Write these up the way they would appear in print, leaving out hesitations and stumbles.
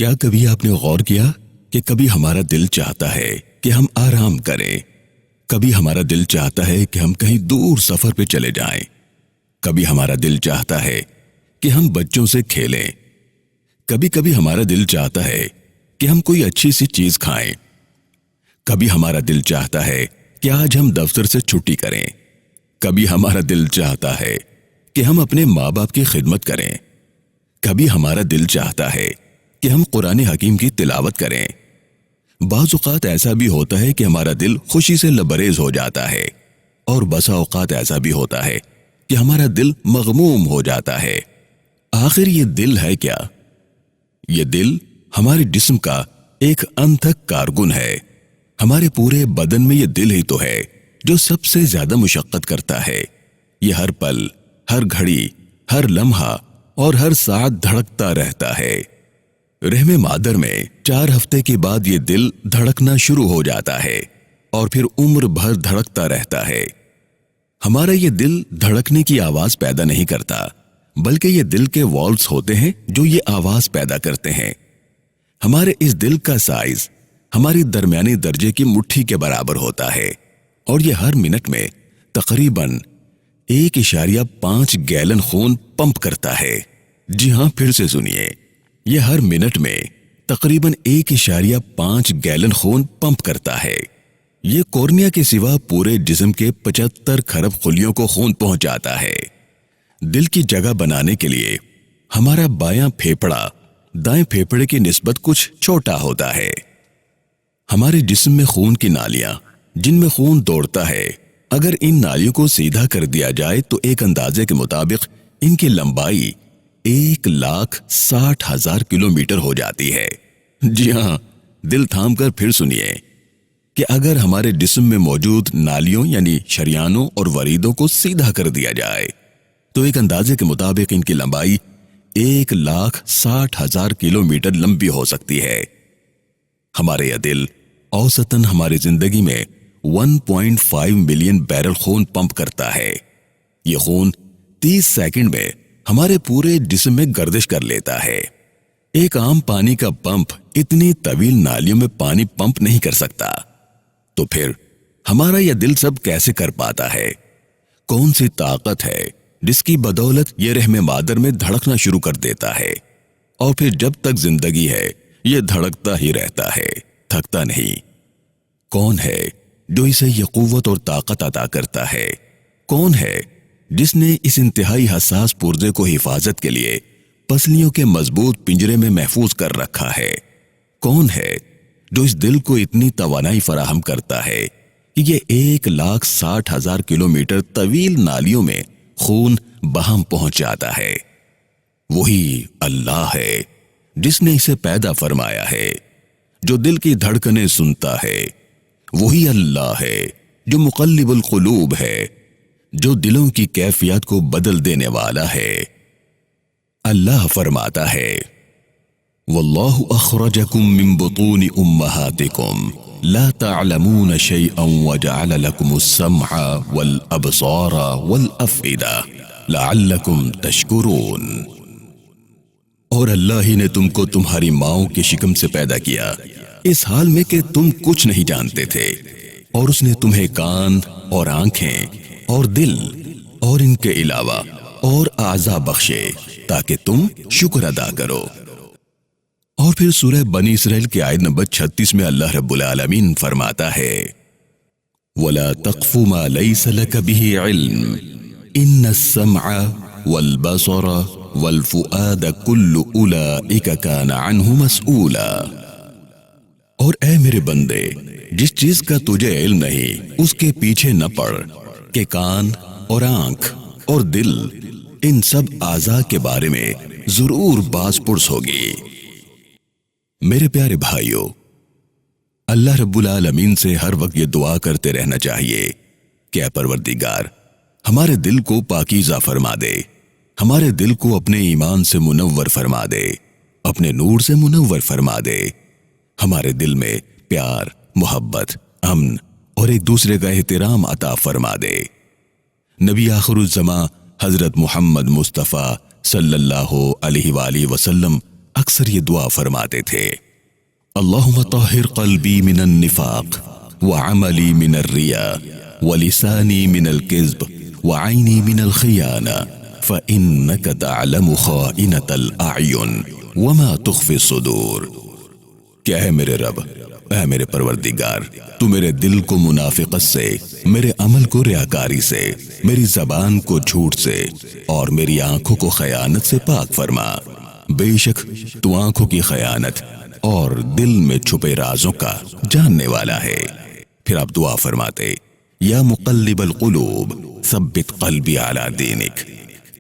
کیا کبھی آپ نے غور کیا کہ کبھی ہمارا دل چاہتا ہے کہ ہم آرام کریں، کبھی ہمارا دل چاہتا ہے کہ ہم کہیں دور سفر پہ چلے جائیں، کبھی ہمارا دل چاہتا ہے کہ ہم بچوں سے کھیلیں، کبھی کبھی ہمارا دل چاہتا ہے کہ ہم کوئی اچھی سی چیز کھائیں، کبھی ہمارا دل چاہتا ہے کہ آج ہم دفتر سے چھٹی کریں، کبھی ہمارا دل چاہتا ہے کہ ہم اپنے ماں باپ کی خدمت کریں، کبھی ہمارا دل چاہتا ہے کہ ہم قرآن حکیم کی تلاوت کریں۔ بعض اوقات ایسا بھی ہوتا ہے کہ ہمارا دل خوشی سے لبریز ہو جاتا ہے، اور بسا اوقات ایسا بھی ہوتا ہے کہ ہمارا دل مغموم ہو جاتا ہے۔ آخر یہ دل ہے کیا؟ یہ دل ہمارے جسم کا ایک انتھک کارکن ہے۔ ہمارے پورے بدن میں یہ دل ہی تو ہے جو سب سے زیادہ مشقت کرتا ہے۔ یہ ہر پل، ہر گھڑی، ہر لمحہ اور ہر ساعت دھڑکتا رہتا ہے۔ رحم مادر میں 4 ہفتے کے بعد یہ دل دھڑکنا شروع ہو جاتا ہے اور پھر عمر بھر دھڑکتا رہتا ہے۔ ہمارا یہ دل دھڑکنے کی آواز پیدا نہیں کرتا، بلکہ یہ دل کے والوز ہوتے ہیں جو یہ آواز پیدا کرتے ہیں۔ ہمارے اس دل کا سائز ہماری درمیانی درجے کی مٹھی کے برابر ہوتا ہے، اور یہ ہر منٹ میں تقریباً 1.5 گیلن خون پمپ کرتا ہے۔ جی ہاں، پھر سے سنیے، یہ ہر منٹ میں تقریباً 1.5 گیلن خون پمپ کرتا ہے۔ یہ کورنیا کے سوا پورے جسم کے 75 کھرب خلیوں کو خون پہنچاتا ہے۔ دل کی جگہ بنانے کے لیے ہمارا بایاں پھیپھڑا دائیں پھیپھڑے کی نسبت کچھ چھوٹا ہوتا ہے۔ ہمارے جسم میں خون کی نالیاں جن میں خون دوڑتا ہے، اگر ان نالیوں کو سیدھا کر دیا جائے تو ایک اندازے کے مطابق ان کی لمبائی 1,60,000 کلومیٹر ہو جاتی ہے۔ جی ہاں، دل تھام کر پھر سنیے کہ اگر ہمارے جسم میں موجود نالیوں یعنی شریانوں اور وریدوں کو سیدھا کر دیا جائے تو ایک اندازے کے مطابق ان کی لمبائی 1,60,000 کلومیٹر لمبی ہو سکتی ہے۔ ہمارے یہ دل اوسطاً ہماری زندگی میں 1.5 ملین بیرل خون پمپ کرتا ہے۔ یہ خون 30 سیکنڈ میں ہمارے پورے جسم میں گردش کر لیتا ہے۔ ایک عام پانی کا پمپ اتنی طویل نالیوں میں پانی پمپ نہیں کر سکتا، تو پھر ہمارا یہ دل سب کیسے کر پاتا ہے؟ کون سی طاقت ہے جس کی بدولت یہ رحم مادر میں دھڑکنا شروع کر دیتا ہے، اور پھر جب تک زندگی ہے یہ دھڑکتا ہی رہتا ہے، تھکتا نہیں؟ کون ہے جو اسے یہ قوت اور طاقت عطا کرتا ہے؟ کون ہے جس نے اس انتہائی حساس پرزے کو حفاظت کے لیے پسلیوں کے مضبوط پنجرے میں محفوظ کر رکھا ہے؟ کون ہے جو اس دل کو اتنی توانائی فراہم کرتا ہے کہ یہ 1,60,000 کلومیٹر طویل نالیوں میں خون بہم پہنچ جاتا ہے؟ وہی اللہ ہے جس نے اسے پیدا فرمایا ہے، جو دل کی دھڑکنیں سنتا ہے۔ وہی اللہ ہے جو مقلب القلوب ہے، جو دلوں کی کیفیت کو بدل دینے والا ہے۔ اللہ فرماتا ہے، واللہ اخرجکم من بطون امہاتکم لا تعلمون شیئا وجعل لکم السمع والابصار والافئدہ لعلکم تشکرون۔ اور اللہ ہی نے تم کو تمہاری ماؤں کے شکم سے پیدا کیا، اس حال میں کہ تم کچھ نہیں جانتے تھے، اور اس نے تمہیں کان اور آنکھیں اور دل اور ان کے علاوہ اور اعضاء بخشے تاکہ تم شکر ادا کرو۔ اور پھر سورہ بنی اسرائیل کی آیت نمبر 36 میں اللہ رب العالمین فرماتا ہے، وَلَا تَقْفُ مَا لَيْسَ لَكَ بِهِ عِلْمٌ إِنَّ السَّمْعَ وَالْبَصَرَ وَالْفُؤَادَ كُلُّ أُولَئِكَ كَانَ عَنْهُ مَسْئُولًا۔ اور اے میرے بندے، جس چیز کا تجھے علم نہیں اس کے پیچھے نہ پڑ کہ کان اور آنکھ اور دل ان سب اعضاء کے بارے میں ضرور باز پرس ہوگی۔ میرے پیارے بھائیوں، اللہ رب العالمین سے ہر وقت یہ دعا کرتے رہنا چاہیے کہ اے پروردگار، ہمارے دل کو پاکیزہ فرما دے، ہمارے دل کو اپنے ایمان سے منور فرما دے، اپنے نور سے منور فرما دے، ہمارے دل میں پیار، محبت، امن اور ایک دوسرے کا احترام عطا فرما دے۔ نبی آخر الزماں حضرت محمد مصطفیٰ صلی اللہ علیہ وآلہ وسلم اکثر یہ دعا فرماتے تھے، اللہم طہر قلبی من النفاق وعملی من الریاء ولسانی من الکذب وعینی من الخیانہ فإنک تعلم خائنۃ الأعین وما تخفی الصدور۔ کیا ہے میرے رب، اے میرے پروردگار، تو میرے دل کو منافقت سے، میرے عمل کو ریاکاری سے، میری زبان کو جھوٹ سے اور میری آنکھوں کو خیانت سے پاک فرما۔ بے شک تو آنکھوں کی خیانت اور دل میں چھپے رازوں کا جاننے والا ہے۔ پھر آپ دعا فرماتے، یا مقلب القلوب ثبت قلبی علی دینک،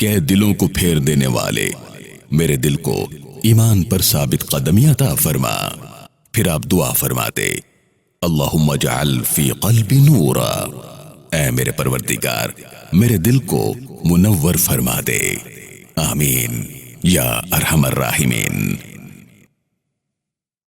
کہ دلوں کو پھیر دینے والے، میرے دل کو ایمان پر ثابت قدمی عطا فرما۔ پھر آپ دعا فرماتے، اللہم اجعل فی قلبی نورا، اے میرے پروردگار میرے دل کو منور فرما دے، آمین یا ارحم الراحمین۔